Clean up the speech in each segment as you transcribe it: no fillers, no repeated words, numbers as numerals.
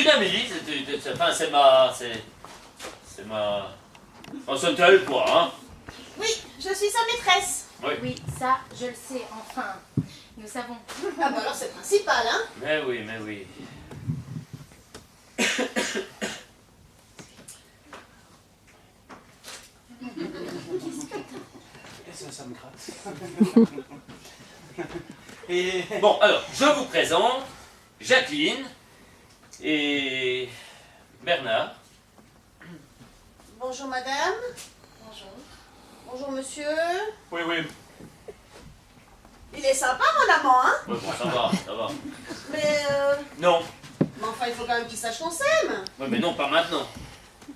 une amie, enfin c'est ma... Oh, c'est elle quoi, hein? Oui, je suis sa maîtresse. Oui. Oui, ça, je le sais, enfin, nous savons. Ah bah alors c'est principal, hein? Mais oui, mais oui. Ça me gratte. Et... Bon, alors, je vous présente Jacqueline et Bernard. Bonjour madame. Bonjour. Bonjour monsieur. Oui, oui. Il est sympa mon amant, hein? Ouais, bon, ça va, ça va. Mais Non. mais enfin il faut quand même qu'il sache qu'on s'aime. Ouais, mais non, pas maintenant.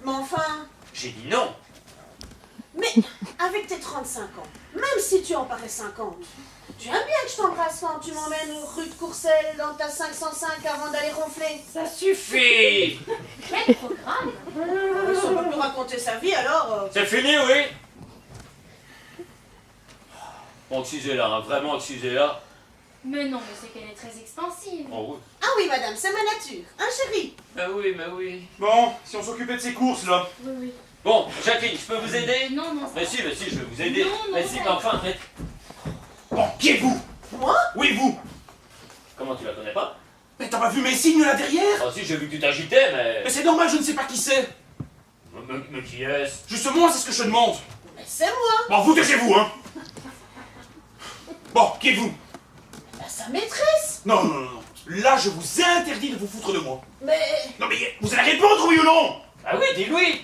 Mais enfin, J'ai dit non. mais avec tes 35 ans, même si tu en parais 50, tu aimes bien que je t'embrasse quand tu m'emmènes rue de Courcelles dans ta 505 avant d'aller ronfler. Ça suffit. Quel programme! Si on peut plus raconter sa vie alors... C'est fini, oui? Bon, excusez-la, hein, vraiment, excusez-la. Mais non, mais c'est qu'elle est très expansive. Oh oui. Ah oui madame, c'est ma nature, hein chérie? Mais oui, mais oui. Bon, si on s'occupait de ces courses, là. Oui, oui. Bon, Jacqueline, je peux vous aider? Non, non, ça Mais va. si, je vais vous aider. Non, non, mais si, ça mais enfin, mais... Bon, qui êtes-vous? Moi? Oui, vous. Comment tu la connais pas? Mais t'as pas vu mes signes là derrière? Ah si, j'ai vu que tu t'agitais, mais... Mais c'est normal, je ne sais pas qui c'est. Mais qui est-ce? Justement, c'est ce que je te demande. Mais c'est moi, Bon, vous taisez-vous, hein. Bon, qui êtes-vous? bah, sa maîtresse. Non, non, non, non. Là, je vous interdis de vous foutre de moi. Mais... Non, mais vous allez répondre, oui ou non? Ah oui, dis-lui.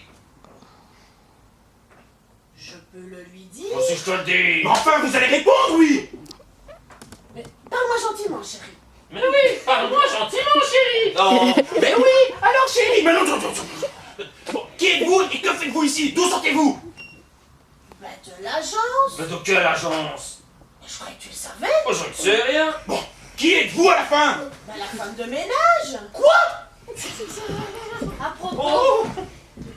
Je peux le lui dire. Moi si je te le dis. Mais enfin, vous allez répondre, oui. Mais parle-moi gentiment chérie. Mais oui, parle-moi gentiment, chérie. Non. Mais oui, alors chérie. Mais non, non, non, non. Bon, qui êtes-vous et que faites-vous ici? D'où sortez-vous? Bah de l'agence. Mais de quelle agence? Mais je croyais que tu le savais. Oh, je ne sais rien. Bon, qui êtes-vous à la fin? Bah la femme de ménage. Quoi? À propos, Oh.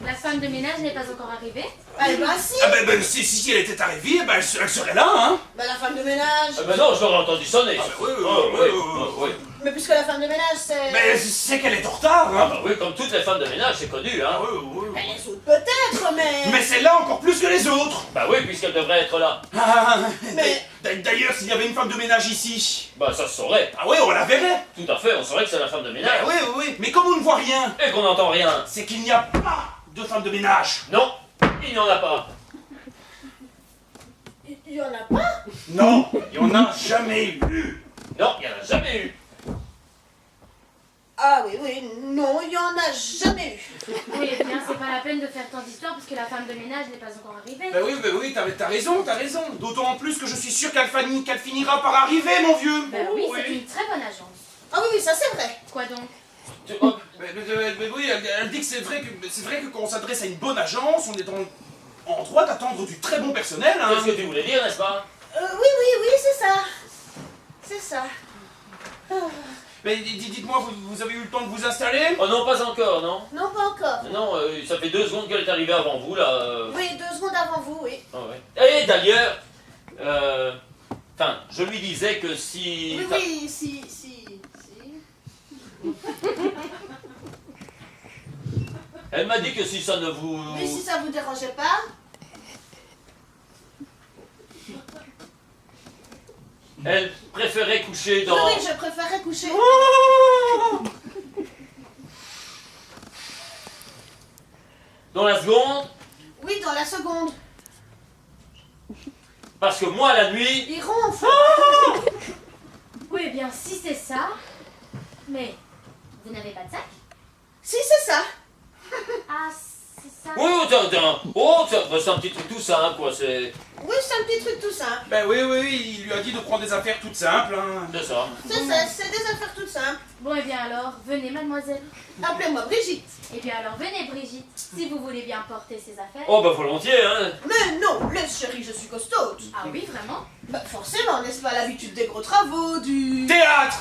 la femme de ménage n'est pas encore arrivée. Eh ben si. Ah ben si elle était arrivée, ben elle serait là, hein. Bah la femme de ménage. Ah ben non, je l'aurais entendu sonner. Ah, oui, oui, Oh, oui, oui, oui, oh, oui. Mais puisque la femme de ménage c'est... Mais c'est qu'elle est en retard, Ah hein. bah oui, comme toutes les femmes de ménage, c'est connu, hein. Oui, oui, Bah, oui. les autres peut-être, mais... Mais celle-là encore plus que les autres. Bah oui, puisqu'elle devrait être là. Ah, Mais- d'ailleurs, s'il y avait une femme de ménage ici... Bah ça se saurait. Ah oui, on la verrait. Tout à fait, on saurait que c'est la femme de Ben ménage. oui, oui, oui. Mais comme on ne voit rien, Et qu'on n'entend rien. c'est qu'il n'y a pas de femme de ménage. Non, il n'y en a pas. Il y en a pas. Non, il n'y en a jamais eu. Non, il n'y en a jamais eu. Ah oui, oui, non, il y en a jamais eu. Oui, eh bien, c'est pas la peine de faire tant d'histoires puisque la femme de ménage n'est pas encore arrivée. Ben oui, t'as raison, t'as raison. D'autant en plus que je suis sûr qu'elle finira par arriver, mon vieux. Ben oui, c'est une très bonne agence. Ah oui, oui, ça c'est vrai. Quoi donc? Oh, Mais oui, elle dit que c'est vrai que quand on s'adresse à une bonne agence, on est en droit d'attendre du très bon personnel, hein. c'est ce que tu voulais dire, n'est-ce pas? Oui, oui, oui, c'est ça. C'est ça. Mais dites-moi, vous avez eu le temps de vous installer? Oh non, pas encore, non. Non, pas encore. Non, ça fait 2 secondes qu'elle est arrivée avant vous, là. Oui, 2 secondes avant vous, oui. Ah ouais. Et d'ailleurs, enfin, je lui disais que si... Oui, oui, si. Elle m'a dit que si ça ne vous... Mais si ça vous dérangeait pas. Elle préférait coucher dans... Oui, oui, je préférerais coucher. Dans la seconde, Oui, dans la seconde. parce que moi, la nuit... Il ronfle. Oui, eh bien, si c'est ça. Mais vous n'avez pas de sac? Si, c'est ça. Ah, c'est ça. Oui, c'est un petit truc tout simple, quoi, c'est... Oui, c'est un petit truc tout simple. Ben oui, il lui a dit de prendre des affaires toutes simples, hein. C'est ça. C'est ça, c'est des affaires toutes simples. Bon, eh bien alors, venez, mademoiselle. Appelez-moi Brigitte. Eh bien alors, venez, Brigitte, si vous voulez bien porter ces affaires. Oh, bah volontiers, hein. Mais non, laisse chérie, je suis costaude. Ah oui, vraiment? Bah forcément, n'est-ce pas l'habitude des gros travaux, du... Théâtre!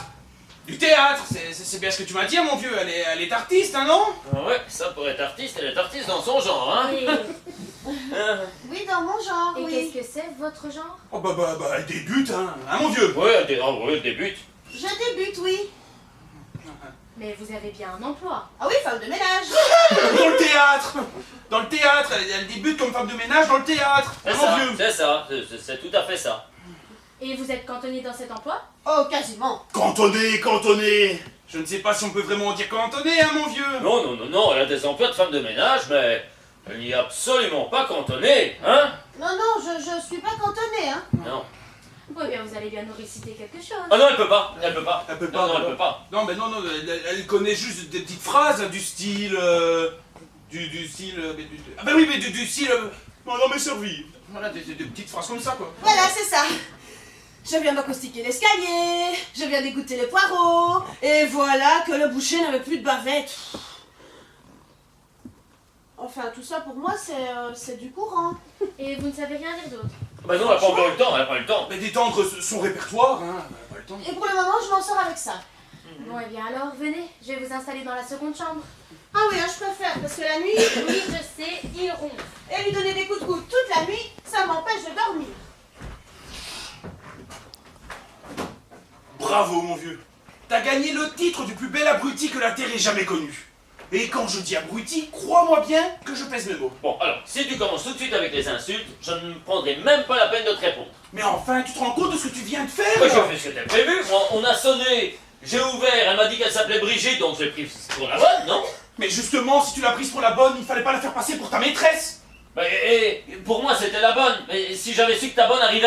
Du théâtre, c'est bien ce que tu m'as dit, mon vieux. Elle est artiste, hein, non? Ah ouais, ça pour être artiste, elle est artiste dans son genre, hein. Et, Hein. Oui, dans mon genre, et oui. qu'est-ce que c'est, votre genre? Oh bah, elle débute, hein, mon vieux. Ouais, elle débute. Je débute, oui. Mais vous avez bien un emploi. Ah oui, femme de ménage. Dans le théâtre. Dans le théâtre, elle débute comme femme de ménage dans le théâtre. C'est Mon ça, vieux. c'est ça, c'est tout à fait ça. Et vous êtes cantonné dans cet emploi? Oh, quasiment. Cantonné, cantonné. Je ne sais pas si on peut vraiment dire cantonné, hein, mon vieux. Non, non, non, non, elle a des emplois de femme de ménage, mais elle n'y est absolument pas cantonnée, hein? Non, non, je suis pas cantonnée, hein. Non. Oui, bien vous allez bien nous réciter quelque chose. Ah non, elle peut pas, elle peut pas. Elle peut Non, pas, non, elle non. peut pas. Non, mais non, elle connaît juste des petites phrases, hein, du style. Du style. Ah, bah oui, mais du style. Madame est servie. Voilà, des petites phrases comme ça, quoi. Voilà, c'est ça. Je viens d'acoustiquer l'escalier, je viens d'égoutter les poireaux, et voilà que le boucher n'avait plus de bavette. Enfin, tout ça pour moi, c'est du courant. Et vous ne savez rien dire d'autre? Bah non, elle a pas encore eu le temps, elle a pas eu le temps. Mais d'étendre son répertoire, hein. Elle a pas le temps. Et pour le moment, je m'en sors avec ça. Bon, eh bien alors, venez, je vais vous installer dans la seconde chambre. Ah oui, hein, je préfère, parce que la nuit, Oui, je sais, il ronfle. et lui donner des coups de coude toute la nuit, ça m'empêche de dormir. Bravo, mon vieux. T'as gagné le titre du plus bel abruti que la Terre ait jamais connu. Et quand je dis abruti, crois-moi bien que je pèse mes mots. Bon, alors, si tu commences tout de suite avec les insultes, je ne prendrai même pas la peine de te répondre. Mais enfin, tu te rends compte de ce que tu viens de faire? Moi, là j'ai fait ce que t'as prévu. Moi, on a sonné, j'ai ouvert, elle m'a dit qu'elle s'appelait Brigitte, donc j'ai pris pour la bonne, non? Mais justement, si tu l'as prise pour la bonne, il fallait pas la faire passer pour ta maîtresse. Et pour moi, c'était la bonne. Mais si j'avais su que ta bonne arrivait